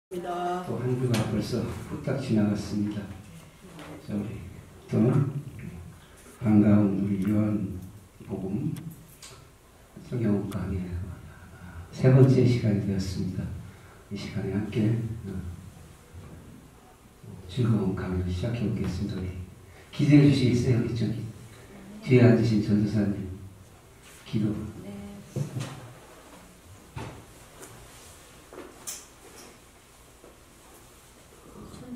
또 한 주가 벌써 후딱 지나갔습니다. 우리 또 반가운 우리 요한복음 성경 강의 세 번째 시간이 되었습니다. 이 시간에 함께 즐거운 강의를 시작해 보겠습니다. 기대해 주시겠어요? 이쪽이 뒤에 앉으신 전도사님 기도.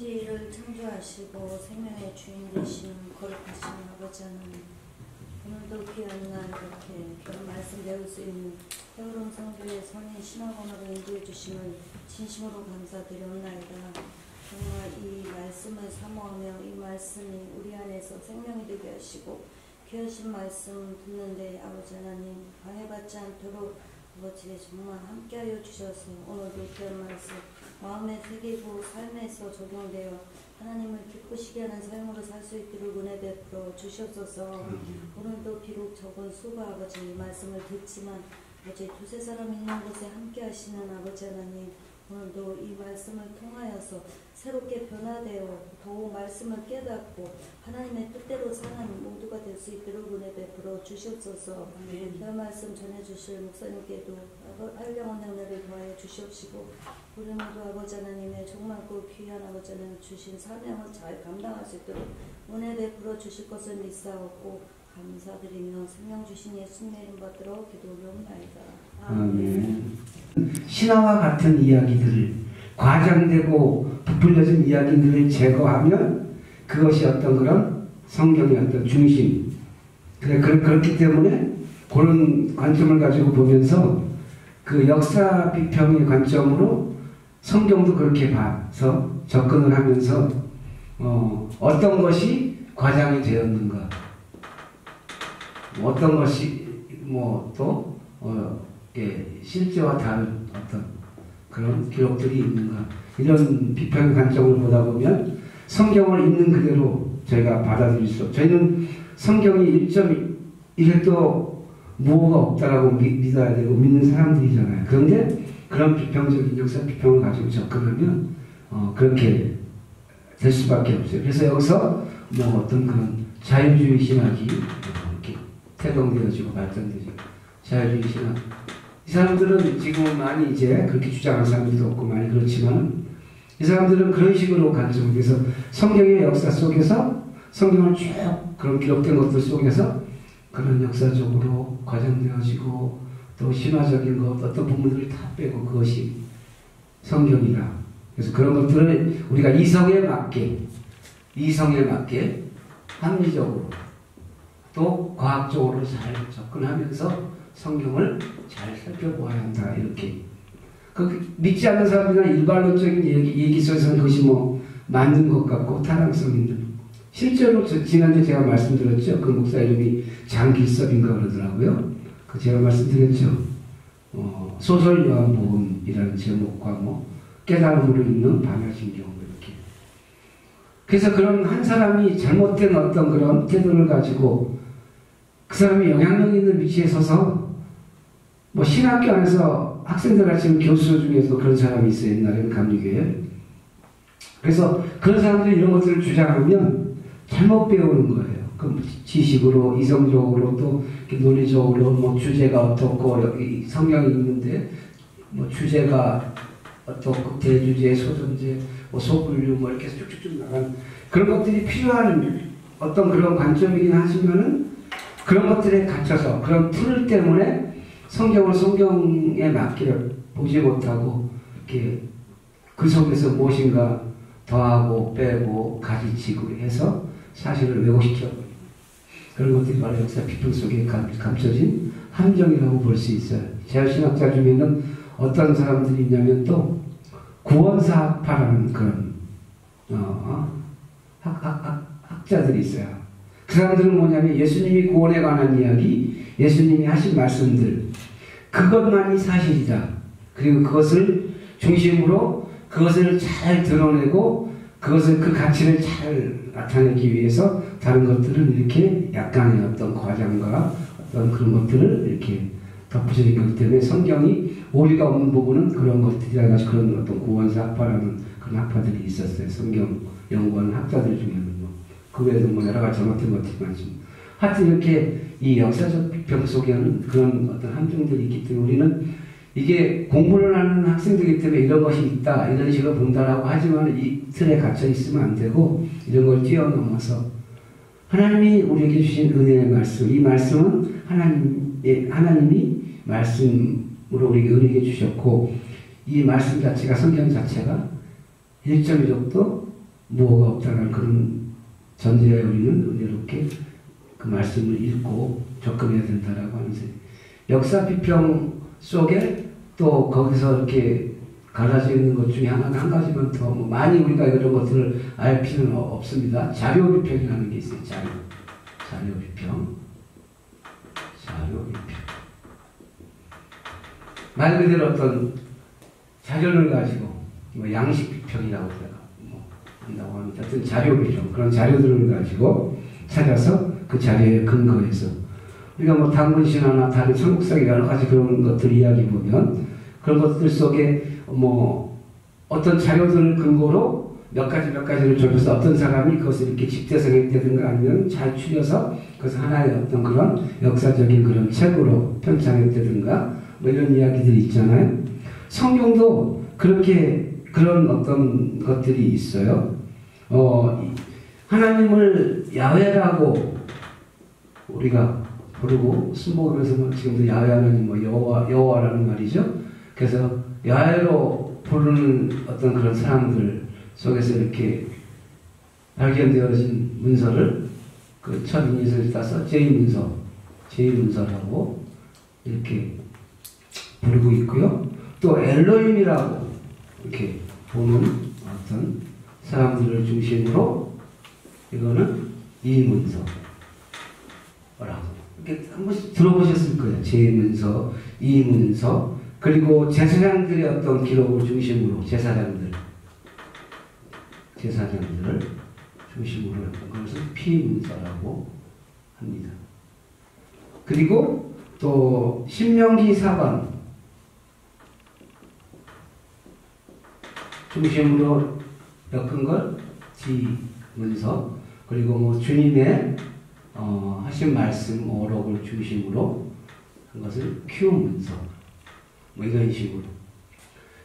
천지를 창조하시고 생명의 주인 되신 거룩하신 아버지 하나님, 오늘도 귀한 날 이렇게 그런 말씀 배울 수 있는 헤어론 성교의 선인 신학원으로 인도해 주심을 진심으로 감사드리옵나이다. 정말 이 말씀을 사모하며 이 말씀이 우리 안에서 생명이 되게 하시고 귀하신 말씀 듣는데 아버지 하나님 방해받지 않도록 아버지 정말 함께하여 주셔서 오늘도 귀한 말씀 마음에 새기고 삶에서 적용되어 하나님을 기쁘시게 하는 삶으로 살 수 있도록 은혜 베풀어 주시옵소서. 오늘도 비록 적은 수가 아버지 말씀을 듣지만 아버지 두세 사람 있는 곳에 함께 하시는 아버지 하나님, 오늘도 이 말씀을 통하여서 새롭게 변화되어 더욱 말씀을 깨닫고 하나님의 뜻대로 사는 모두가 될 수 있도록 은혜 베풀어 주시옵소서. 그 말씀 전해주실 목사님께도 한량한 은혜를 더하여 주시옵시고 우리 모두 아버지 하나님의 정말 그 귀한 아버지 하나님 주신 사명을 잘 감당할 수 있도록 은혜 베풀어 주실 것을 믿사옵고 감사드리며 생명 주신 예수님의 이름 받들어 기도 올려옵나이다. 아멘. 신화와 같은 이야기들을 과장되고 부풀려진 이야기들을 제거하면 그것이 어떤 그런 성경의 어떤 중심. 그렇기 때문에 그런 관점을 가지고 보면서 그 역사 비평의 관점으로 성경도 그렇게 봐서 접근을 하면서 어떤 것이 과장이 되었는가, 어떤 것이 또 실제와 다른 어떤 그런 기록들이 있는가, 이런 비평의 관점을 보다 보면 성경을 있는 그대로 저희가 받아들일 수 없어요. 저희는 성경이 1.1도 무어가 없다라고 믿어야 되고 믿는 사람들이잖아요. 그런데 그런 비평적인 역사 비평을 가지고 접근하면 그렇게 될 수밖에 없어요. 그래서 여기서 어떤 그런 자유주의 신학이 이렇게 태동되어지고 발전되죠. 자유주의 신학. 이 사람들은 지금 많이 이제 그렇게 주장하는 사람들도 없고 많이 그렇지만 이 사람들은 그런 식으로 가르쳐요. 그래서 성경의 역사 속에서 성경을 쭉 그런 기록된 것들 속에서 그런 역사적으로 과장되어지고 또 신화적인 것 어떤 부분들을 다 빼고 그것이 성경이라. 그래서 그런 것들을 우리가 이성에 맞게 합리적으로 또 과학적으로 잘 접근하면서 성경을 잘 살펴보아야 한다. 이렇게. 믿지 않는 사람들이나 일반론적인 얘기 속에서는 그것이 맞는 것 같고 타당성 있는. 실제로 지난주에 제가 말씀드렸죠. 그 목사 이름이 장길섭인가 그러더라고요. 제가 말씀드렸죠. 소설 요한복음이라는 제목과 깨달음으로 읽는 반야신경 이렇게. 그래서 그런 한 사람이 잘못된 어떤 그런 태도를 가지고 그 사람이 영향력 있는 위치에 서서 신학교 안에서 학생들 같이 교수 중에서 그런 사람이 있어요. 옛날에는 감리교회. 그래서 그런 사람들이 이런 것들을 주장하면 잘못 배우는 거예요. 그 지식으로, 이성적으로, 또 논리적으로, 주제가 어떻고, 여기 성경이 있는데, 주제가 어떻고, 대주제, 소전제, 소분류, 이렇게 쭉쭉쭉 나가는 그런 것들이 필요한 어떤 그런 관점이긴 하지만은 그런 것들에 갇혀서, 그런 틀 때문에 성경을 성경에 맞게 보지 못하고, 이렇게 그 속에서 무엇인가 더하고 빼고 가지치고 해서 사실을 왜곡시켜 그런 것들이 바로 역사 비평 속에 감춰진 함정이라고 볼 수 있어요. 제한신학자 중에는 어떤 사람들이 있냐면 또 구원사학파라는 그런 학자들이 있어요. 그 사람들은 뭐냐면 예수님이 구원에 관한 이야기, 예수님이 하신 말씀들 그것만이 사실이다. 그리고 그것을 중심으로 그것을 잘 드러내고 그 가치를 잘 나타내기 위해서 다른 것들은 이렇게 약간의 어떤 과장과 어떤 그런 것들을 이렇게 덧붙여진 거기 때문에 성경이 오리가 없는 부분은 그런 것들이라 가지고 그런 어떤 고원사 학파라는 그런 학파들이 있었어요. 성경 연구하는 학자들 중에는 그 외에도 여러 가지 잘못된 것들이 많지만 하여튼 이렇게 이 역사적 비평 속에는 그런 어떤 함정들이 있기 때문에 우리는 이게 공부를 하는 학생들이기 때문에 이런 것이 있다 이런 식으로 본다라고 하지만 이 틀에 갇혀 있으면 안 되고 이런 걸 뛰어넘어서 하나님이 우리에게 주신 은혜의 말씀, 이 말씀은 하나님이 말씀으로 우리에게 은혜해 주셨고 이 말씀 자체가 성경 자체가 1.1적도 무어가 없다는 그런 전제에 우리는 은혜롭게 그 말씀을 읽고 접근해야 된다라고 하면서 역사 비평 속에 또 거기서 이렇게 갈라져 있는 것 중에 한 가지만 더 많이 우리가 이런 것들을 알 필요는 없습니다. 자료 비평이라는 게 있어요. 자료 비평. 말 그대로 어떤 자료를 가지고 양식 비평이라고 한다고 합니다. 어떤 자료 비평 그런 자료들을 가지고 찾아서 그 자료에 근거해서 우리가 당근신화나 다른 삼국사기 여러 가지 그런 것들 이야기 보면 그런 것들 속에 어떤 자료들을 근거로 몇 가지를 좁혀서 어떤 사람이 그것을 이렇게 집대성했다든가 아니면 잘 추려서 그것을 하나의 어떤 그런 역사적인 그런 책으로 편찬했다든가 이런 이야기들이 있잖아요. 성경도 그렇게 그런 어떤 것들이 있어요. 하나님을 야훼라고 우리가 부르고 순복음에서 지금도 야훼 하나님 여호와라는 말이죠. 그래서 야훼로 부르는 어떤 그런 사람들 속에서 이렇게 발견되어진 문서를 그 첫 이니셜을 따서 제2문서라고 이렇게 부르고 있고요. 또 엘로힘이라고 이렇게 보는 어떤 사람들을 중심으로 이거는 이문서라고 이렇게 한 번씩 들어보셨을 거예요. 제2문서, 이문서 그리고 제사장들의 어떤 기록을 중심으로 제사장들을 중심으로 했던 것을 피문서라고 합니다. 그리고 또 신명기 사관 중심으로 엮은 걸 지문서 그리고 주님의 하신 말씀 어록을 중심으로 한 것을 큐문서 이런 식으로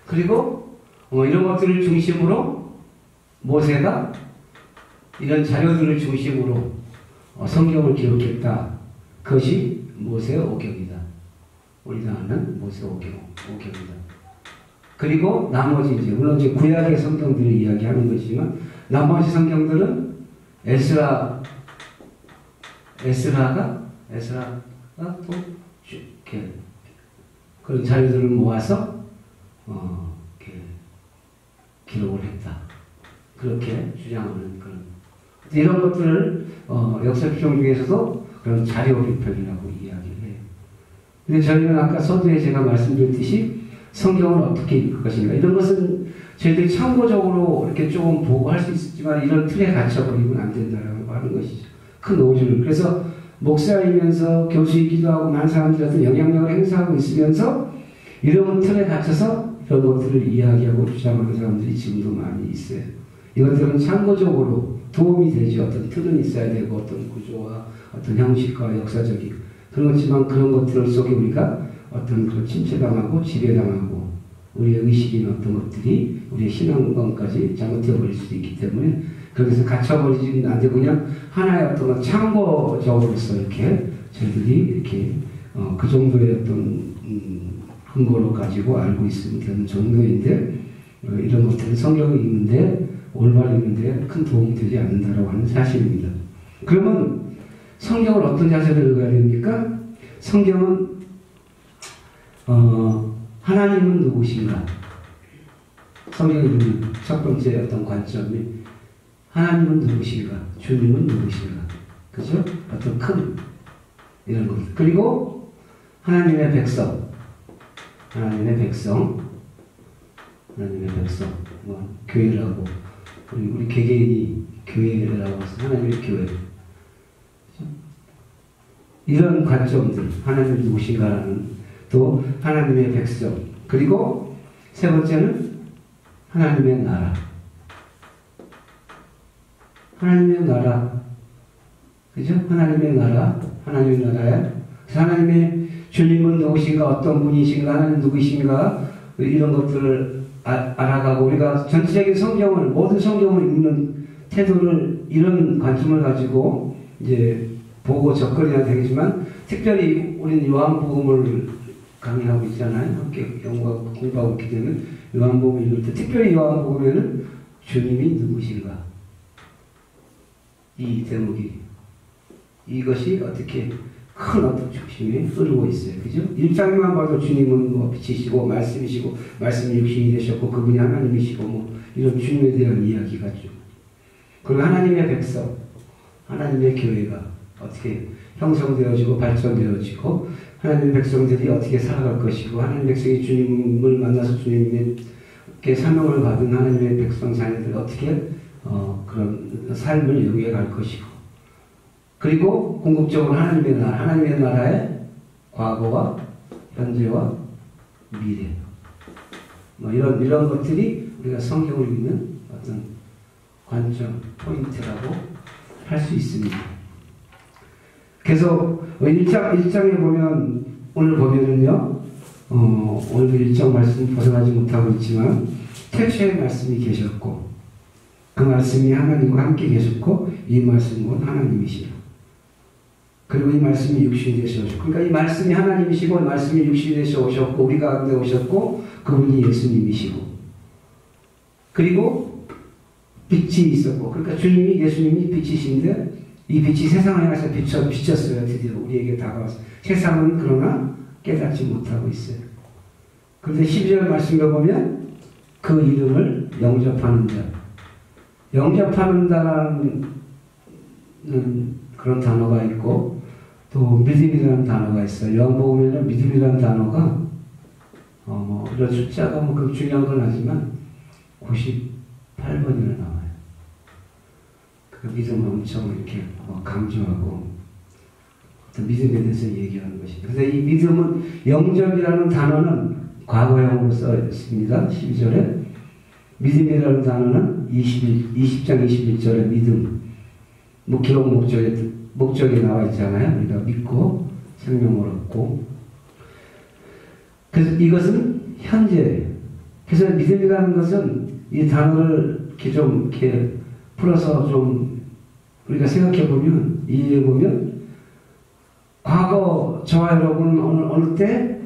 그리고 이런 것들을 중심으로 모세가 이런 자료들을 중심으로 성경을 기록했다. 그것이 모세 오경이다. 우리가 아는 모세 오경이다. 그리고 나머지 물론 구약의 성경들을 이야기하는 것이지만 나머지 성경들은 에스라가 또 이렇게 그런 자료들을 모아서 이렇게 기록을 했다. 그렇게 주장하는 그런 이런 것들을 역사 비평 중에서도 그런 자료 비평이라고 이야기를 해요. 근데 저희는 아까 서두에 제가 말씀드렸듯이 성경을 어떻게 읽을 것인가 이런 것은 저희들이 참고적으로 이렇게 조금 보고 할 수 있지만 이런 틀에 갇혀버리면 안 된다라고 하는 것이죠. 큰 오류를. 그래서 목사이면서 교수이기도 하고 많은 사람들이 어떤 영향력을 행사하고 있으면서 이런 틀에 갇혀서 이런 것들을 이야기하고 주장하는 사람들이 지금도 많이 있어요. 이것들은 참고적으로 도움이 되죠. 어떤 틀은 있어야 되고 어떤 구조와 어떤 형식과 역사적인 그렇지만 그런 것들 속에 우리가 어떤 그 침체당하고 지배당하고 우리의 의식이나 어떤 것들이 우리의 신앙관까지 잘못되어버릴 수도 있기 때문에 거기서 갇혀버리지는 안 되고 그냥 하나의 어떤 참고적으로서 이렇게 저희들이 이렇게 그 정도의 어떤 근거로 가지고 알고 있으면 되는 정도인데 이런 것들은 성경을 읽는데 올바로 읽는데 큰 도움이 되지 않는다라고 하는 사실입니다. 그러면 성경을 어떤 자세로 읽어야 됩니까? 성경은 하나님은 누구신가? 성경을 읽는 첫 번째 어떤 관점이 하나님은 누구신가? 주님은 누구신가? 그죠? 어떤 큰 이런 것. 그리고 하나님의 백성. 교회라고 우리 개개인이 교회라고 해서 하나님의 교회. 이런 관점들, 하나님이 누구신가라는 또 하나님의 백성, 그리고 세 번째는 하나님의 나라. 하나님의 나라, 그죠? 하나님의 나라, 하나님의 나라에 하나님의 주님은 누구신가, 어떤 분이신가, 하나님 누구신가, 이런 것들을 알아가고 우리가 전체적인 성경을, 모든 성경을 읽는 태도를 이런 관점을 가지고 이제 보고 접근해야 되겠지만, 특별히 우리는 요한복음을 강의하고 있잖아요. 함께 공부하고 있기 때문에 요한복음을 읽을 때 특별히 요한복음에는 주님이 누구신가, 이 대목이, 이것이 어떻게 큰 어떤 중심에 흐르고 있어요. 그죠? 1장만 봐도 주님은 뭐 빛이시고 말씀이시고 말씀이 육신이 되셨고 그분이 하나님이시고 뭐 이런 주님에 대한 이야기가 쭉. 그리고 하나님의 백성, 하나님의 교회가 어떻게 형성되어지고 발전되어지고 하나님의 백성들이 어떻게 살아갈 것이고 하나님의 백성이 주님을 만나서 주님께 사명을 받은 하나님의 백성 자녀들이 어떻게 그런 삶을 영위해갈 것이고, 그리고 궁극적으로 하나님의 나라의 과거와 현재와 미래, 뭐 이런 것들이 우리가 성경을 읽는 어떤 관점, 포인트라고 할 수 있습니다. 그래서 1장에 보면, 오늘 보면은요, 오늘도 1장 말씀 벗어나지 못하고 있지만, 태초에 말씀이 계셨고, 그 말씀이 하나님과 함께 계셨고, 이 말씀은 하나님이시라. 그리고 이 말씀이 육신이 되셔 오셨고, 그러니까 이 말씀이 하나님이시고, 이 말씀이 육신이 되셔 오셨고, 우리 가운데 오셨고, 그분이 예수님이시고, 그리고 빛이 있었고, 그러니까 주님이, 예수님이 빛이신데, 이 빛이 세상을 향해서 비쳤어요. 드디어 우리에게 다가와서. 세상은 그러나 깨닫지 못하고 있어요. 그런데 12절 말씀을 보면 그 이름을 영접하는 자, 영접하는 자라는 그런 단어가 있고, 또 믿음이라는 단어가 있어요. 요한복음에는 믿음이라는 단어가 이런 숫자가 그 중요한 건 아니지만 98번이나 나와요. 그 믿음을 엄청 이렇게 강조하고 어떤 믿음에 대해서 얘기하는 것입니다. 그래서 이 믿음은, 영접이라는 단어는 과거형으로 써 있습니다. 12절에. 믿음이라는 단어는 20장 21절에 믿음, 뭐 기록 목적에 나와 있잖아요. 우리가 믿고 생명을 얻고. 그래서 이것은 현재. 그래서 믿음이라는 것은 이 단어를 이렇게 풀어서 좀 우리가 생각해 보면, 이해해 보면, 과거 저와 여러분은 어느 때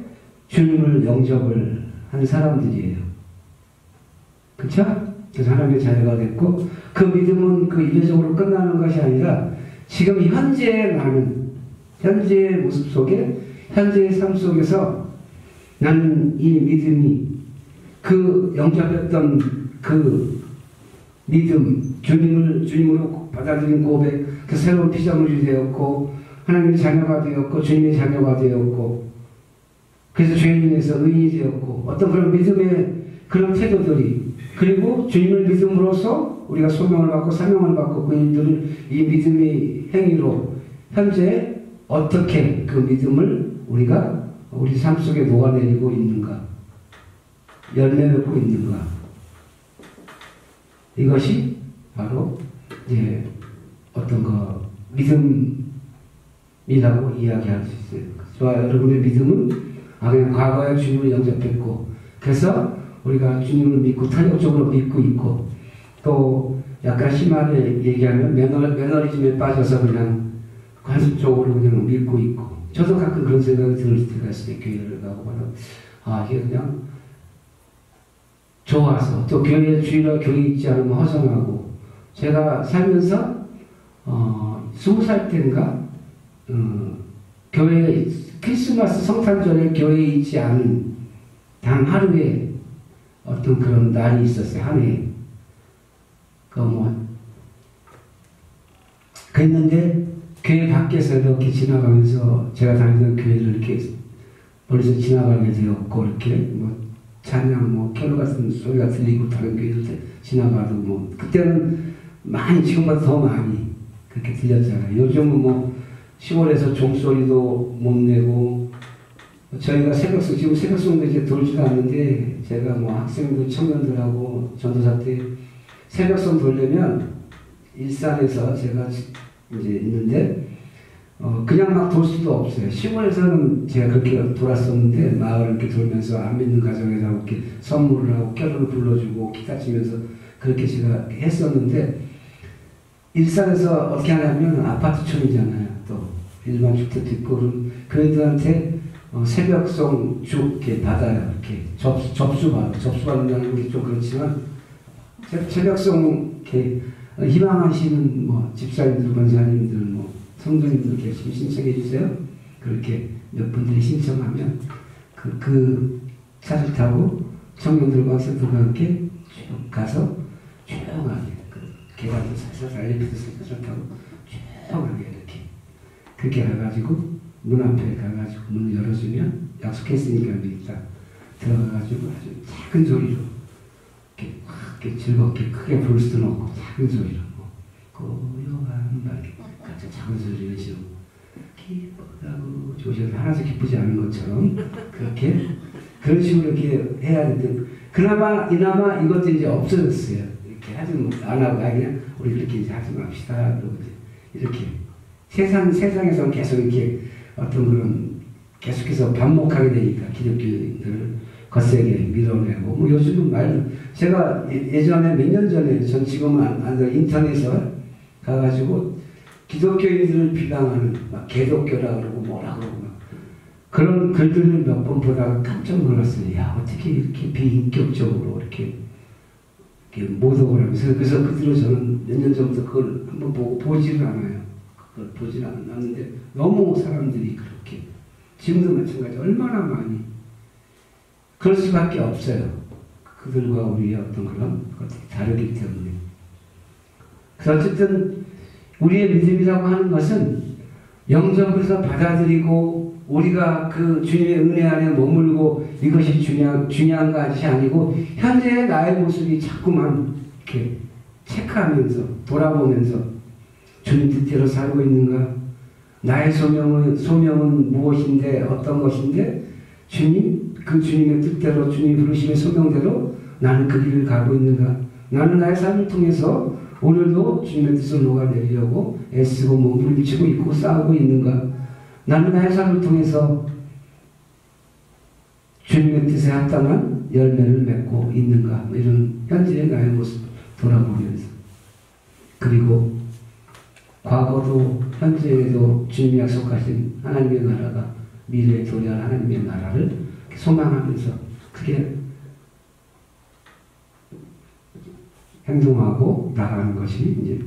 주님을 영접을 한 사람들이에요. 그렇죠? 그래서 하나님의 자녀가 됐고, 그 믿음은 그 이례적으로 끝나는 것이 아니라 지금 현재의 나는, 현재의 모습 속에, 현재의 삶 속에서 나는 이 믿음이, 그 영접했던 그 믿음, 주님으로 받아들인 고백, 그 새로운 피조물이 되었고, 하나님의 자녀가 되었고, 주님의 자녀가 되었고, 그래서 죄인에서 의인이 되었고, 어떤 그런 믿음의 그런 태도들이, 그리고 주님을 믿음으로써 우리가 소명을 받고 사명을 받고, 그 일들을 이 믿음의 행위로 현재 어떻게 그 믿음을 우리가 우리 삶 속에 녹아내리고 있는가, 열매 맺고 있는가, 이것이 바로 이제 어떤 거 믿음이라고 이야기할 수 있어요. 저와 여러분의 믿음은 그냥 과거에 주님을 영접했고, 그래서 우리가 주님을 믿고 탄력적으로 믿고 있고, 또 약간 심하게 얘기하면 매너리즘에 빠져서 그냥 관습적으로 그냥 믿고 있고, 저도 가끔 그런 생각이 들 때가 있어요. 교회를 가고 봐도 이게 그냥 좋아서, 또 교회 주일날 교회 있지 않으면 허전하고. 제가 살면서 20살 때인가 교회 크리스마스 성탄절에 교회에 있지 않은 단 하루에 어떤 그런 날이 있었어요. 한 해에. 그랬는데 교회 밖에서 이렇게 지나가면서, 제가 다니던 교회를 이렇게 멀리서 지나가게 되었고, 이렇게 찬양, 캐롤 같은 소리가 들리고, 다른 교회들 지나가도 그때는 많이, 지금보다 더 많이 그렇게 들렸잖아요. 요즘은 시골에서 종소리도 못 내고, 저희가 지금 새벽송도 이제 돌지도 않는데, 제가 뭐 학생들, 청년들하고 전도사 때 새벽송 돌려면 일산에서 제가 이제 있는데, 그냥 막 돌 수도 없어요. 시골에서는 제가 그렇게 돌았었는데, 마을을 이렇게 돌면서 안 믿는 가정에다 이렇게 선물을 하고 껴를 불러주고 기타 치면서 그렇게 제가 했었는데, 일산에서 어떻게 하냐면 아파트촌이잖아요. 또 일반 주택도 있고, 그 애들한테 새벽송 쭉 이렇게 받아요. 이렇게 접수받는다는 게 좀 그렇지만, 새벽송 이렇게 희망하시는 뭐 집사님들, 권사님들, 뭐 성도님들 계시면 신청해 주세요. 그렇게 몇 분들이 신청하면 그 차를 타고 청년들과 학생들과 함께 쭉 가서 조용하게 계단도 살살 엘리베이터 살살 타고 조용하게 이렇게 그렇게 가가지고 문 앞에 가가지고 문을 열어주면 약속했으니까 여기 딱 들어가가지고 아주 작은 소리로 이렇게 확 이렇게 즐겁게 크게 부를 수는 없고 작은 소리로 고요한 말 같은 작은 소리를 지금 기쁘다고 조시를 하나도 기쁘지 않은 것처럼 그렇게 그런 식으로 이렇게 해야 되는데 이나마 이것도 이제 없어졌어요. 이렇게 하지 안 하고 그냥 우리 그렇게 이제 하지 맙시다. 그러고 이렇게 세상에서 계속 이렇게 어떤 그런 계속해서 반복하게 되니까 기독교인들을 거세게 밀어내고 뭐 요즘은 제가 예전에 몇 년 전에 전 지금은 안 인터넷에 가가지고 기독교인들을 비방하는 막 개독교라 그러고 뭐라 그러고 막 그런 글들을 몇 번 보다가 깜짝 놀랐어요. 야 어떻게 이렇게 비인격적으로 이렇게 모독을 하면서 그래서 그 뒤로 저는 몇 년 전부터 그걸 한번 보지를 않아요. 그걸 보지는 않았는데 너무 사람들이 그렇게 지금도 마찬가지 얼마나 많이 그럴 수밖에 없어요. 그들과 우리의 어떤 그런 것들이 다르기 때문에. 그래서 어쨌든 우리의 믿음이라고 하는 것은 영접해서 받아들이고 우리가 그 주님의 은혜 안에 머물고 이것이 중요한 것이 아니고 현재의 나의 모습이 자꾸만 이렇게 체크하면서 돌아보면서 주님 뜻대로 살고 있는가? 나의 소명은 무엇인데 어떤 것인데 그 주님의 뜻대로 주님 부르심의 소명대로 나는 그 길을 가고 있는가? 나는 나의 삶을 통해서 오늘도 주님의 뜻을 녹아내리려고 애쓰고 몸부림치고 있고 싸우고 있는가? 나는 나의 삶을 통해서 주님의 뜻에 합당한 열매를 맺고 있는가? 이런 현재의 나의 모습 돌아보면서 그리고 과거도 현재에도 주님이 약속하신 하나님의 나라가 미래에 도래할 하나님의 나라를 소망하면서 그게 행동하고 나가는 것이 이제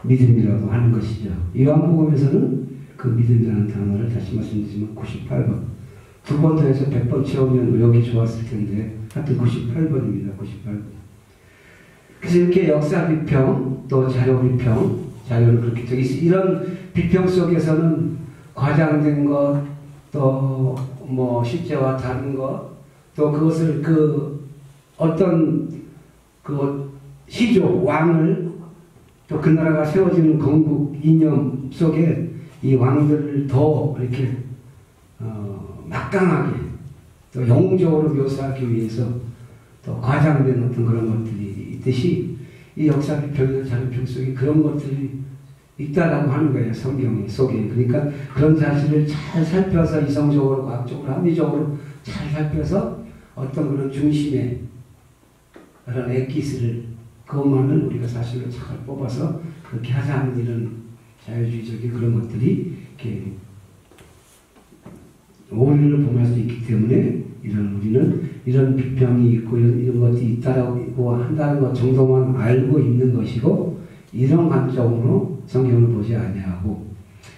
믿음이라고 하는 것이죠. 요한복음에서는 그 믿음이라는 단어를 다시 말씀드리지만 98번 두 번 더 해서 100번 채우면 여기 좋았을 텐데 하여튼 98번입니다. 98번. 그래서 이렇게 역사 비평 또 자료 비평 자료는 그렇게 되어 있어요. 이런 비평 속에서는 과장된 것 또 뭐 실제와 다른 것 또 그것을 그 어떤 그 시조 왕을 또 그 나라가 세워지는 건국 이념 속에 이 왕들을 더 이렇게 막강하게 또 영웅적으로 묘사하기 위해서 또 과장된 어떤 그런 것들이 있듯이 이 역사 비평이나 자료 비평 속에 그런 것들이 있다라고 하는 거예요. 성경 속에. 그러니까 그런 사실을 잘 살펴서 이성적으로 과학적으로 합리적으로 잘 살펴서 어떤 그런 중심의 그런 엑기스를 그것만을 우리가 사실로 잘 뽑아서 그렇게 하자는 이런 자유주의적인 그런 것들이 이렇게 오류를 범할 수 있기 때문에 우리는 이런 비평이 있고 이런 것들이 있다라고 한다는 것 정도만 알고 있는 것이고 이런 관점으로 성경을 보지 아니하고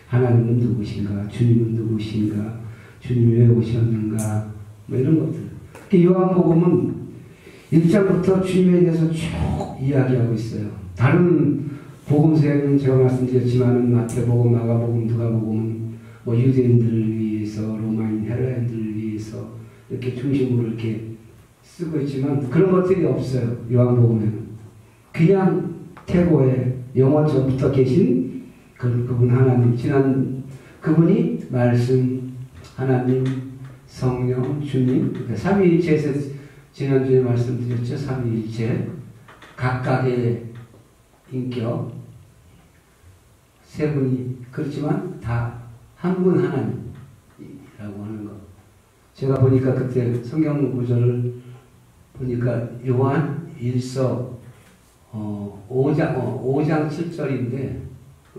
하나님은 누구신가, 주님은 누구신가, 주님이 왜 오셨는가 뭐 이런 것들. 요한복음은 1장부터 주님에 대해서 쭉 이야기하고 있어요. 다른 복음서에는 제가 말씀드렸지만 마태복음, 마가복음, 누가복음 뭐 유대인들을 위해서 로마인 헬라인들을 위해서 이렇게 중심으로 이렇게 쓰고 있지만 그런 것들이 없어요. 요한복음에는 그냥 태고에 영원 전부터 계신 그분 하나님 그분이 말씀 하나님 성령, 주님, 그러니까 삼위일체에서 지난주에 말씀드렸죠. 삼위일체 각각의 인격 세 분이 그렇지만 다 한 분 하나님이라고 하는 것. 제가 보니까 그때 성경 구절을 보니까 요한 1서 5장 7절인데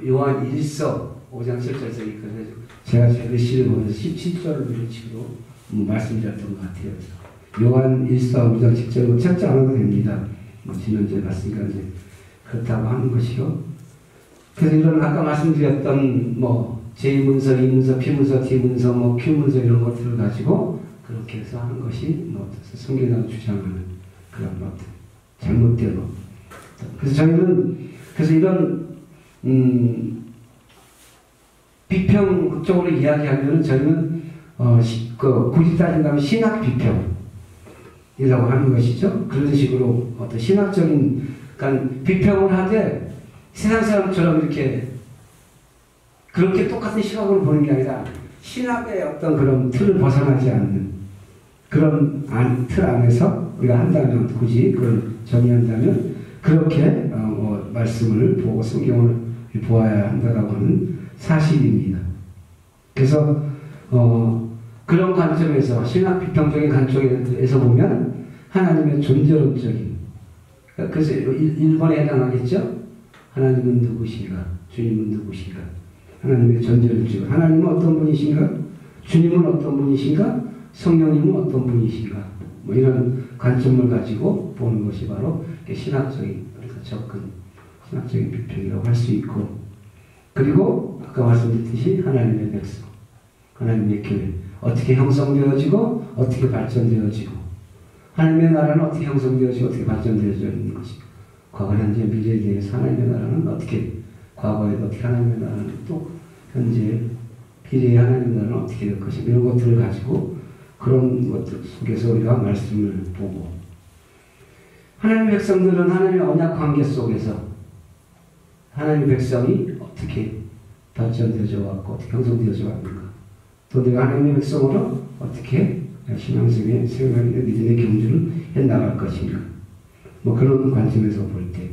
요한 1서 5장 7절에서 있거든요. 제가 제 글씨를 보면서 17절을 위치로 말씀드렸던 것 같아요. 요한 1서 5장 7절로 찾지 않아도 됩니다. 지난주에 봤으니까 이제 그렇다고 하는 것이요. 그래서 이런 아까 말씀드렸던 제2문서, 2문서, P문서, D문서, Q문서 이런 것들을 가지고 그렇게 해서 하는 것이 성경에서 주장하는 그런 것들, 잘못된 것. 그래서 저희는 이런 비평적으로 이야기하면 저희는 굳이 따진다면 신학 비평이라고 하는 것이죠. 그런 식으로 어떤 신학적인 그러니까 비평을 하되 세상 사람처럼 이렇게 그렇게 똑같은 시각으로 보는 게 아니라 신학의 어떤 그런 틀을 벗어나지 않는 그런 틀 안에서 우리가 한다면 굳이 그걸 정의한다면 그렇게 말씀을 보고 성경을 보아야 한다고 하는 사실입니다. 그래서 그런 관점에서 신학 비평적인 관점에서 보면 하나님의 존재론적인 그래서 1번에 해당하겠죠. 하나님은 누구신가? 주님은 누구신가? 하나님의 존재론적 하나님은 어떤 분이신가? 주님은 어떤 분이신가? 성령님은 어떤 분이신가? 이런 관점을 가지고 보는 것이 바로 신학적인 접근, 신학적인 비평이라고 할 수 있고 그리고 아까 말씀드렸듯이 하나님의 백성, 하나님의 교회 어떻게 형성되어지고 어떻게 발전되어지고 하나님의 나라는 어떻게 형성되어지고 어떻게 발전되어져 있는 것이 과거, 현재, 미래에 대해서 하나님의 나라는 어떻게 과거에 어떻게 하나님의 나라는 또 현재, 미래에 하나님의 나라는 어떻게 될 것인가 이런 것들을 가지고 그런 것들 속에서 우리가 말씀을 보고 하나님의 백성들은 하나님의 언약 관계 속에서 하나님의 백성이 어떻게 발전되어져 왔고 어떻게 형성되어져 왔는가 또 내가 하나님의 백성으로 어떻게 신앙생활, 생활의 믿음의 경주를 해나갈 것인가 그런 관점에서 볼 때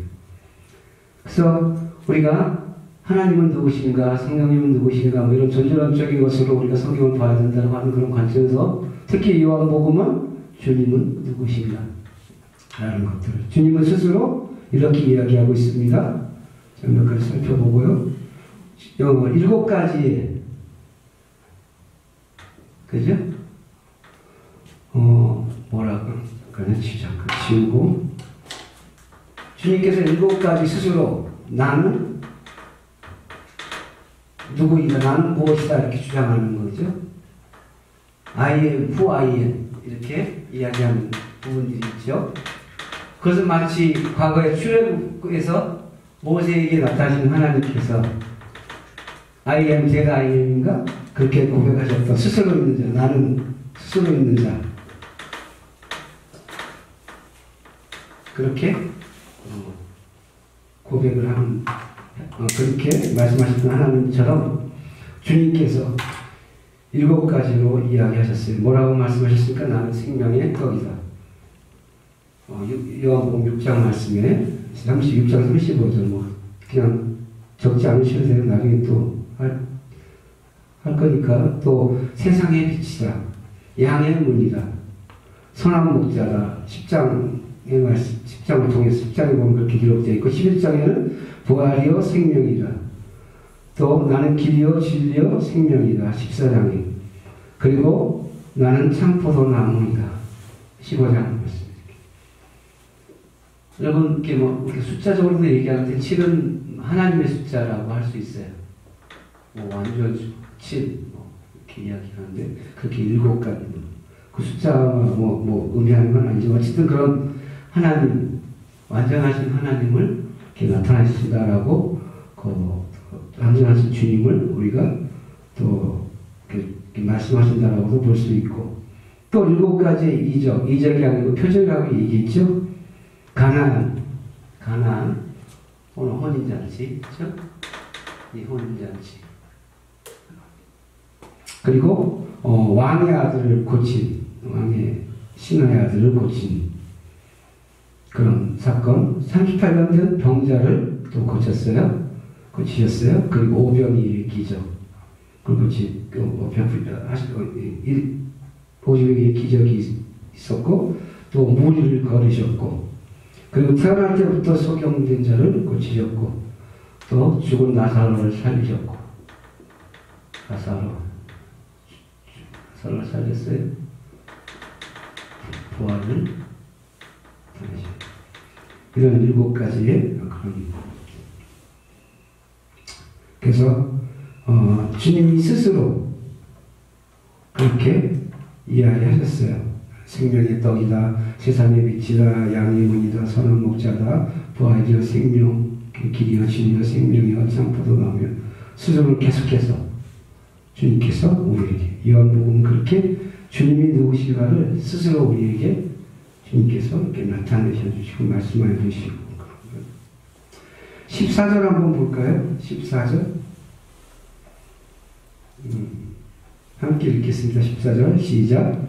그래서 우리가 하나님은 누구신가 성령님은 누구신가 이런 존재론적인 것으로 우리가 성경을 봐야 된다고 하는 그런 관점에서 특히 요한복음은 주님은 누구신가 라는 것들을 주님은 스스로 이렇게 이야기하고 있습니다. 몇 가지 살펴보고요. 7가지 그죠? 뭐라고 그냥 잠깐 지우고 주님께서 7가지 스스로 나는 누구이다 나는 무엇이다 이렇게 주장하는 거죠. I am who I am 이렇게 이야기하는 부분들이 있죠. 그것은 마치 과거의 출애굽에서 모세에게 나타나신 하나님께서 I am that I am인가 그렇게 고백하셨던 스스로 있는 자 나는 스스로 있는 자 그렇게 고백을 하는 그렇게 말씀하셨던 하나님처럼 주님께서 7가지로 이야기하셨어요. 뭐라고 말씀하셨습니까? 나는 생명의 떡이다. 요한복음 6장 말씀에 36장 35절 그냥 적지 않으셔도 돼요. 나중에 또 할 거니까 또 세상의 빛이다. 양의 문이다. 선한 목자다. 10장을 통해서 10장에 보면 그렇게 기록되어 있고 11장에는 부활이요 생명이다. 또 나는 길이요 진리요 생명이다. 14장에 그리고 나는 참포도 나무이다. 15장 말씀. 여러분 이렇게 숫자적으로도 얘기하는데 7은 하나님의 숫자라고 할 수 있어요. 완전 7 이렇게 이야기하는데 그렇게 7가지 그 숫자가 의미하는 건 아니지만 어쨌든 그런 하나님 완전하신 하나님을 이렇게 나타내신다라고 완전하신 주님을 우리가 또 이렇게 말씀하신다라고도 볼 수 있고 또 7가지의 이적이 아니고 표적이라고 얘기했죠. 가나안 오늘 혼인잔치 그렇죠? 이 혼인잔치 그리고 왕의 아들을 고친, 왕의 신하의 아들을 고친 그런 사건. 38년 된 병자를 또 고치셨어요. 그리고 오병이의 기적, 그리고 오병이의 기적이 있었고, 또 무리를 걸으셨고, 그리고 태어날 때부터 소경된 자를 고치셨고, 또 죽은 나사로를 살리셨고, 나사로를 살렸어요. 부활을 당하셨고, 이런 7가지의 그런. 그래서 주님이 스스로 그렇게 이야기하셨어요. 생명의 떡이다, 세상의 빛이다, 양의 문이다, 선한 목자다, 부활이여 생명, 길이여 진리여 생명이여 참포도 나오며, 스스로 계속해서 주님께서 우리에게, 요한복음 그렇게 주님이 누구신가를 스스로 우리에게 주님께서 이렇게 나타내셔 주시고 말씀해 주시고. 14절 한번 볼까요? 14절 함께 읽겠습니다. 14절 시작.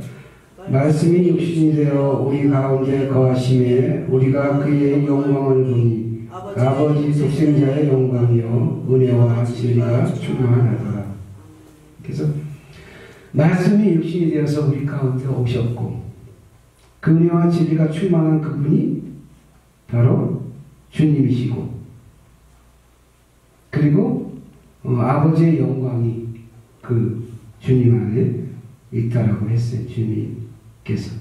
말씀이 육신이 되어 우리 가운데 거하심에 우리가 그의 영광을 보니 아버지 독생자의 영광이요 은혜와 진리가 충만하더라. 그래서 말씀이 육신이 되어서 우리 가운데 오셨고, 그 은혜와 진리가 충만한 그분이 바로 주님이시고, 그리고 아버지의 영광이 그 주님 안에 있다라고 했어요. 주님께서.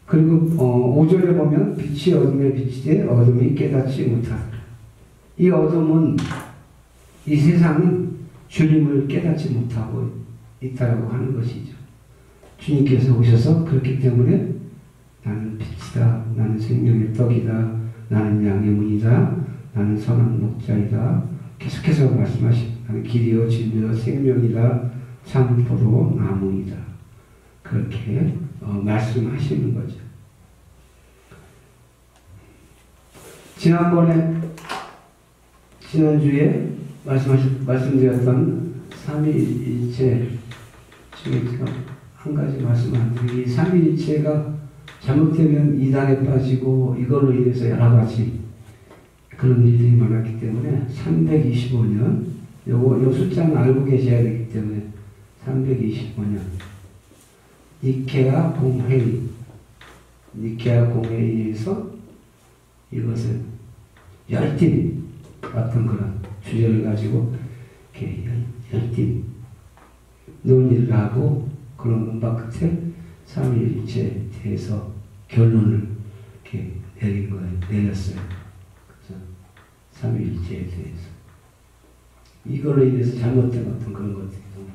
그리고 5절에 보면 빛이 어둠에 비치되 어둠이 깨닫지 못하더라. 이 어둠은, 이 세상은 주님을 깨닫지 못하고 있다라고 하는 것이죠. 주님께서 오셔서 그렇기 때문에 나는 빛이다, 나는 생명의 떡이다, 나는 양의 문이다, 나는 선한 목자이다, 계속해서 말씀하시고, 나는 길이요 진리요 생명이다, 참포도 나무이다, 그렇게 말씀하시는 거죠. 지난주에 말씀드렸던 삼위일체 중에 한 가지 말씀 안 드리기, 삼위일체가 잘못되면 이단에 빠지고 이걸로 인해서 여러 가지 그런 일들이 많았기 때문에 325년, 요 숫자는 알고 계셔야 되기 때문에 325년 니케아 공회의에서 이것을 열띤 어떤 그런 주제를 가지고 이렇게 열띤 논의를 하고, 그런 음악 끝에 삼위일체에 대해서 결론을 이렇게 내렸어요. 그래서 삼위일체에 대해서 이걸로 인해서 잘못된 어떤 그런 것들이 있습니다.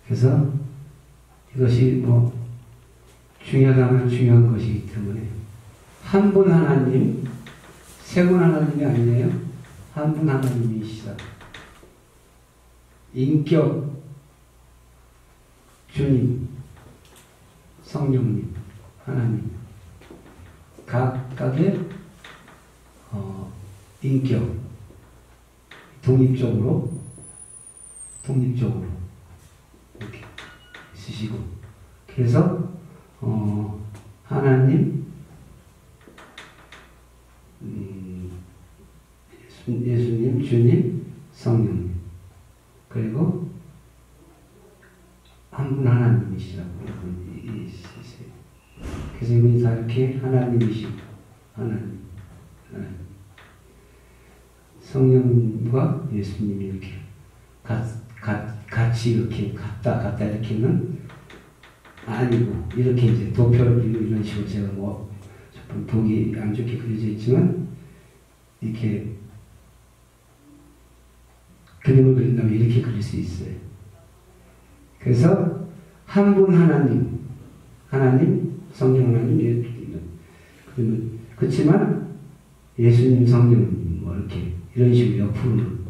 그래서 이것이 중요하다면 중요한 것이기 때문에 한 분 하나님, 세 분 하나님이 아니에요. 한 분 하나님이시다. 인격 주님, 성령님, 하나님, 각각의 인격, 독립적으로 이렇게 있으시고, 그래서 하나님, 예수님, 주님, 성령님, 그리고 한 분 하나님이시라고 있으세요. 그래서 이분이 다 이렇게 하나님이시고, 하나님. 성령과 예수님이 이렇게 같이 이렇게 같다 이렇게는 아니고, 이렇게 이제 도표를 그리고 이런 식으로 제가 보기 안 좋게 그려져 있지만, 이렇게 그림을 그린다면 이렇게 그릴 수 있어요. 그래서 한 분 하나님, 성령 하나님, 그렇지만 예수님, 성령님 이렇게 이런 식으로 옆으로는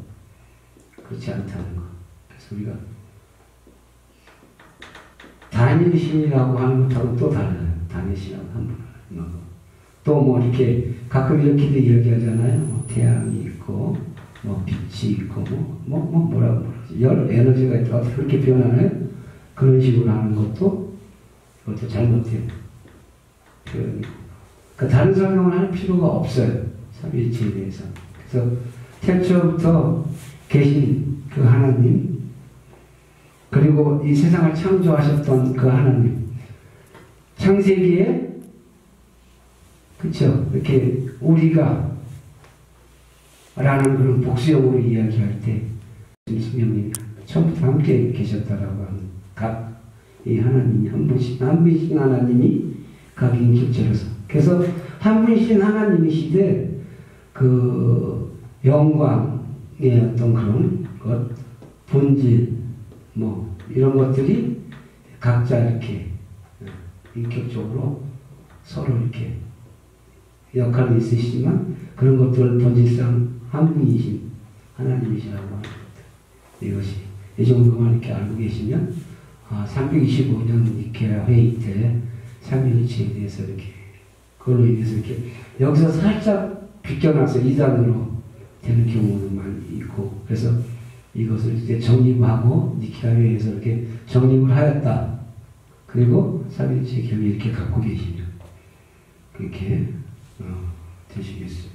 그렇지 않다는 거. 그래서 우리가 단일신이라고 하는 것하고 또 달라요. 단일신이라고 한 분 하나님. 또 이렇게 가끔 이렇게도 이야기하잖아요. 태양이 있고 뭐 빛이 있고 뭐라고 그러지? 열 에너지가 있다. 어떻게 그렇게 표현하나요? 그런 식으로 하는 것도 그것도 잘못된 표현이고. 그러니까 다른 설명을 할 필요가 없어요. 삼위일체에 대해서. 그래서 태초부터 계신 그 하나님, 그리고 이 세상을 창조하셨던 그 하나님, 창세기에 그쵸? 이렇게 우리가 라는 그런 복수형으로 이야기할 때 성령님이 처음부터 함께 계셨다라고 하는 각 이 하나님이 한 분씩 하나님이 각 인격체로서, 그래서 한 분이신 하나님이시되 그 영광의 어떤 그런 것, 본질 뭐 이런 것들이 각자 이렇게 인격적으로 서로 이렇게 역할이 있으시지만 그런 것들을 본질상 한 분이신 하나님이시라고 하는 것들. 이것이 이 정도만 이렇게 알고 계시면 325년 니케아 회의 때 삼위일체에 대해서 이렇게 그걸로 인해서 이렇게 여기서 살짝 비껴나서 이단으로 되는 경우는 많이 있고, 그래서 이것을 이제 정립하고 니케아 회의에서 이렇게 정립을 하였다. 그리고 삼위일체 경이 이렇게 갖고 계시면 그렇게 되시겠어요.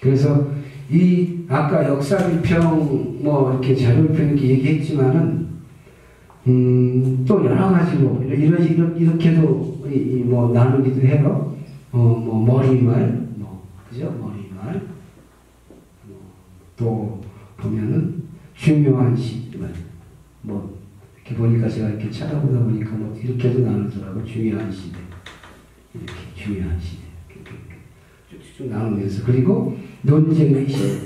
그래서 이 아까 역사비평 뭐 이렇게 자료비평 이렇게 얘기했지만은 또 여러 가지로 이렇게도 뭐 나누기도 해요. 뭐 머리말, 뭐 그죠? 머리말. 또 보면은 중요한 시말. 뭐 이렇게 보니까 제가 이렇게 찾아보다 보니까 뭐 이렇게도 나누더라고. 중요한 시대. 이렇게 중요한 시대. 쭉쭉 나누면서, 그리고 논쟁의 시대,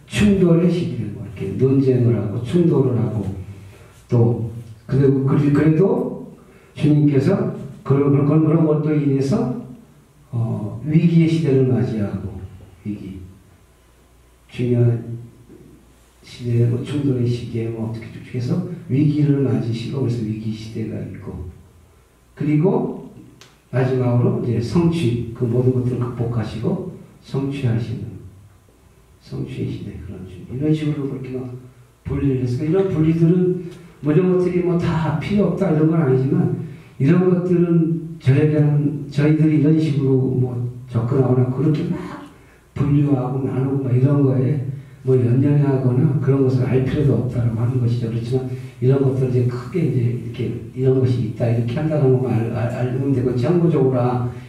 충돌의 시대, 뭐 이렇게 논쟁을 하고 충돌을 하고, 또 그래도 주님께서 그런 것도 인해서 위기의 시대를 맞이하고, 위기, 중요한 시대, 뭐 충돌의 시기에 뭐 어떻게 쭉쭉 해서 위기를 맞으시고, 그래서 위기 시대가 있고, 그리고 마지막으로 이제 성취, 그 모든 것들을 극복하시고 성취하시는 성취의 시대, 그런 이런 식으로 그렇게 막 분리를 해서, 이런 분리들은 뭐 이런 것들이 뭐 다 필요 없다 이런 건 아니지만, 이런 것들은 저희들이 이런 식으로 뭐 접근하거나 그렇게 막 분류하고 나누고 막 이런 거에 뭐 연연하거나 그런 것을 알 필요도 없다라고 하는 것이죠. 그렇지만 이런 것들을 이제 크게 이제 이렇게 이런 것이 있다 이렇게 한다는 것만 알면 되고, 정보적으로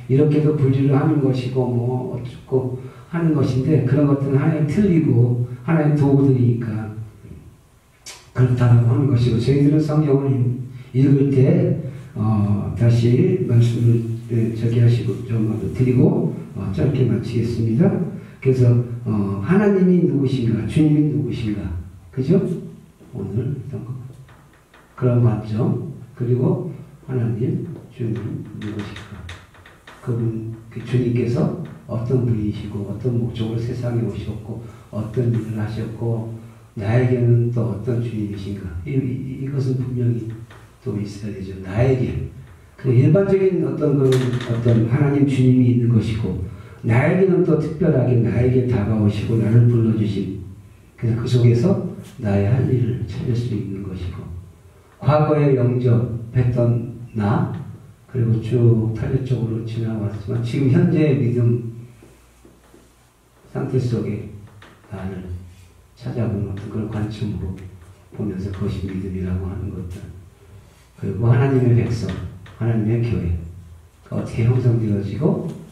이렇게도 분류를 하는 것이고 뭐 어쩌고 하는 것인데, 그런 것들은 하나의 틀리고 하나의 도구들이니까 그렇다라고 하는 것이고, 저희들은 성경을 읽을 때 다시 말씀을 저기 하시고 좀 드리고 짧게 마치겠습니다. 그래서 하나님이 누구신가, 주님이 누구신가, 그죠? 오늘 그런 관점, 그리고 하나님, 주님 누구신가, 그분, 그 주님께서 어떤 분이시고 어떤 목적으로 세상에 오셨고 어떤 일을 하셨고 나에게는 또 어떤 주님이신가, 이것은 분명히 또 있어야 되죠. 나에게 그 일반적인 어떤 하나님 주님이 있는 것이고, 나에게는 또 특별하게 나에게 다가오시고 나를 불러주신, 그래서 그 속에서 나의 할 일을 찾을 수 있는 것이고, 과거에 영접했던 나, 그리고 쭉 탄력적으로 지나왔지만 지금 현재의 믿음 상태 속에 나를 찾아보는 어떤 그런 관점으로 보면서 그것이 믿음이라고 하는 것들, 그리고 하나님의 백성, 하나님의 교회 어떻게 형성되어지고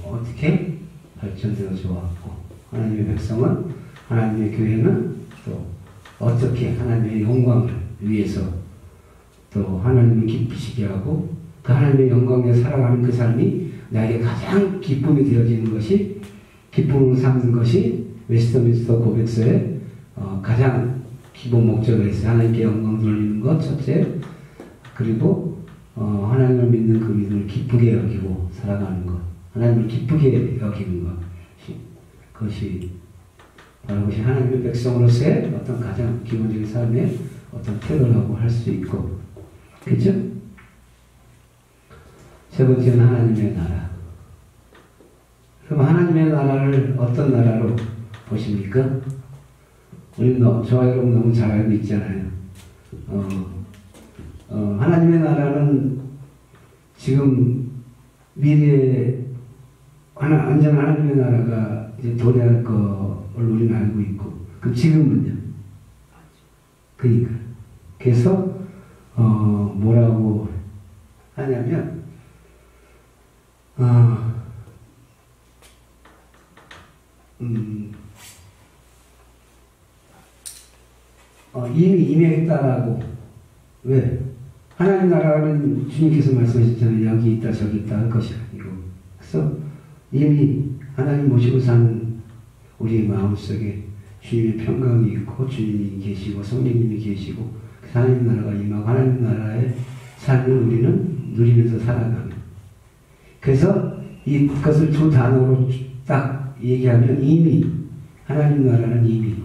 어떻게 발전되어져 왔고, 하나님의 백성은, 하나님의 교회는 또 어떻게 하나님의 영광을 위해서 또 하나님을 기쁘시게 하고, 그 하나님의 영광에 살아가는 그 삶이 나에게 가장 기쁨이 되어지는 것이, 기쁨을 삼는 것이 웨스트민스터 고백서의 가장 기본 목적에 있어요. 하나님께 영광 돌리는 것 첫째, 그리고 하나님을 믿는 그 믿음을 기쁘게 여기고 살아가는 것, 하나님을 기쁘게 여기는 것, 그것이 바로 그것이 하나님의 백성으로서의 어떤 가장 기본적인 삶의 어떤 태도라고 할 수 있고, 그죠? 세 번째는 하나님의 나라. 그럼 하나님의 나라를 어떤 나라로 보십니까? 우리 저와 여러분 너무 잘 알고 있잖아요. 하나님의 나라는 지금 미래에 완전 하나님의 나라가 이제 도래할 걸 우리는 알고 있고, 그럼 지금은요? 그러니까. 그래서 뭐라고 하냐면 이미 임했다라고. 왜? 하나님 나라는 주님께서 말씀하셨잖아요. 여기 있다 저기 있다 할 것이 아니고. 그래서 이미 하나님 모시고 사는 우리의 마음속에 주님의 평강이 있고 주님이 계시고 성령님이 계시고 하나님 나라가 임하고 하나님 나라의 삶을 우리는 누리면서 살아가는. 그래서 이것을 두 단어로 딱 얘기하면 이미 하나님 나라는 이미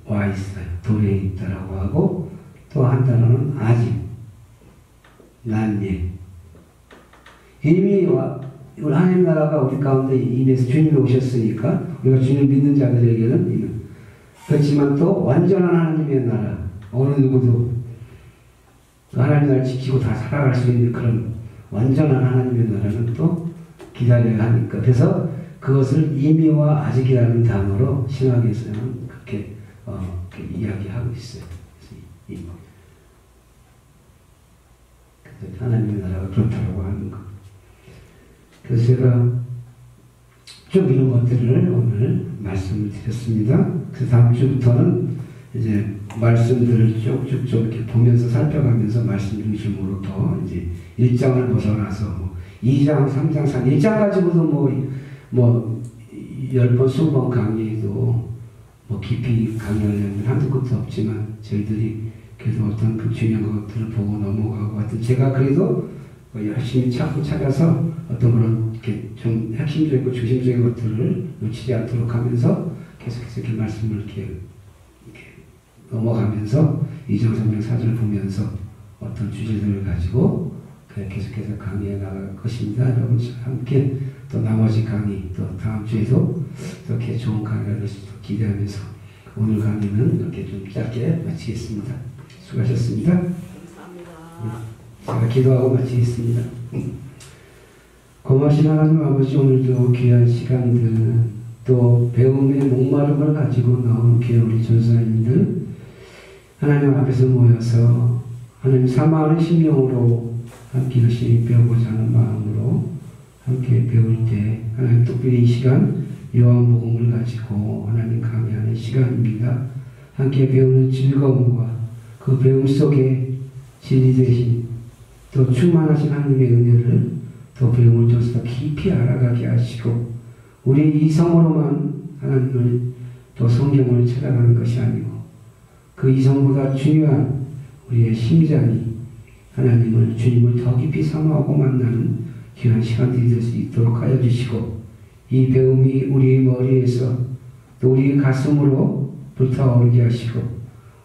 와 있어요. 도래해 있다라고 하고, 또 한 단어는 아직 난예. 이미 우리 하나님 나라가 우리 가운데 임해서 주님이 오셨으니까 우리가 주님 믿는 자들에게는 이미. 그렇지만 또 완전한 하나님의 나라, 어느 누구도 하나님 나라를 지키고 다 살아갈 수 있는 그런 완전한 하나님의 나라는 또 기다려야 하니까. 그래서 그것을 이미와 아직이라는 단어로 신학에서는 그렇게 이야기하고 있어요. 그래서 하나님의 나라가 그렇다고 하는 것. 그래서 제가 좀 이런 것들을 오늘 말씀을 드렸습니다. 그래서 다음 주부터는 이제 말씀들을 쭉쭉 이렇게 보면서 살펴가면서 말씀 중심으로 더 이제 1장을 벗어나서 2장, 3장, 4장, 1장 가지고도 뭐 10번, 20번 강의도 깊이 강의하려면 한두 끝도 없지만 저희들이 그래도 어떤 그 중요한 것들을 보고 넘어가고 하여튼 제가 그래도 열심히 찾아서 어떤 그런 이렇게 좀 핵심적이고 중심적인 것들을 놓치지 않도록 하면서 계속해서 이렇게 말씀을 이렇게 넘어가면서 2장, 3장, 4장을 보면서 어떤 주제들을 가지고 계속해서 강의해 나갈 것입니다. 여러분 함께 또 나머지 강의 또 다음 주에도 이렇게 좋은 강의가 될 수 있도록 기대하면서 오늘 강의는 이렇게 좀 짧게 마치겠습니다. 수고하셨습니다. 감사합니다. 제가 기도하고 마치겠습니다. 고마우신 하나님 아버지, 오늘도 귀한 시간들 또 배움의 목마름을 가지고 나온 귀한 우리 전사님들 하나님 앞에서 모여서 하나님 사모하는 심령으로 함께 열심히 배우고자 하는 마음으로 함께 배울 때 하나님 특별히 이 시간 요한복음을 가지고 하나님 강의하는 시간입니다. 함께 배우는 즐거움과 그 배움 속에 진리 되신 또 충만하신 하나님의 은혜를 또 배움을 통해서 깊이 알아가게 하시고 우리 이성으로만 하나님을 또 성경을 찾아가는 것이 아니고 그 이성보다 중요한 우리의 심장이 하나님을 주님을 더 깊이 사모하고 만나는 귀한 시간들이 될 수 있도록 하여 주시고 이 배움이 우리 머리에서 또 우리 가슴으로 불타오르게 하시고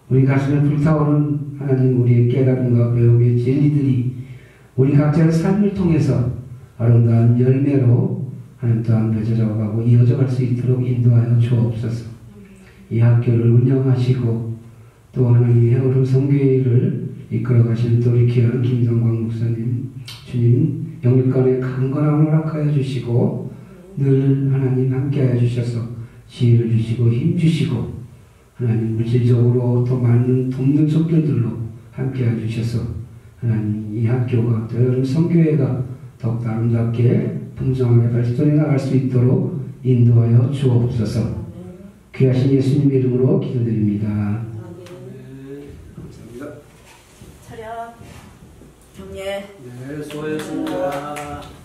우리 가슴에 불타오르는 하나님 우리의 깨달음과 배움의 진리들이 우리 각자의 삶을 통해서 아름다운 열매로 하나님 또한 맺어져가고 이어져갈 수 있도록 인도하여 주옵소서. 이 학교를 운영하시고 또 하나님의 헤어름 성교회를 이끌어가시는 또 우리 귀한 김성광 목사님 주님 영육간에 강건함을 허락하여 주시고 늘 하나님 함께하여 주셔서 지혜를 주시고 힘 주시고 하나님 물질적으로 또 많은 돕는 손길들로 함께하여 주셔서 하나님 이 학교가 또 여름 성교회가 더욱 아름답게 풍성하게 발전해 나갈 수 있도록 인도하여 주옵소서. 귀하신 예수님 이름으로 기도드립니다. 차렷. 경례. 네, 수고하셨습니다.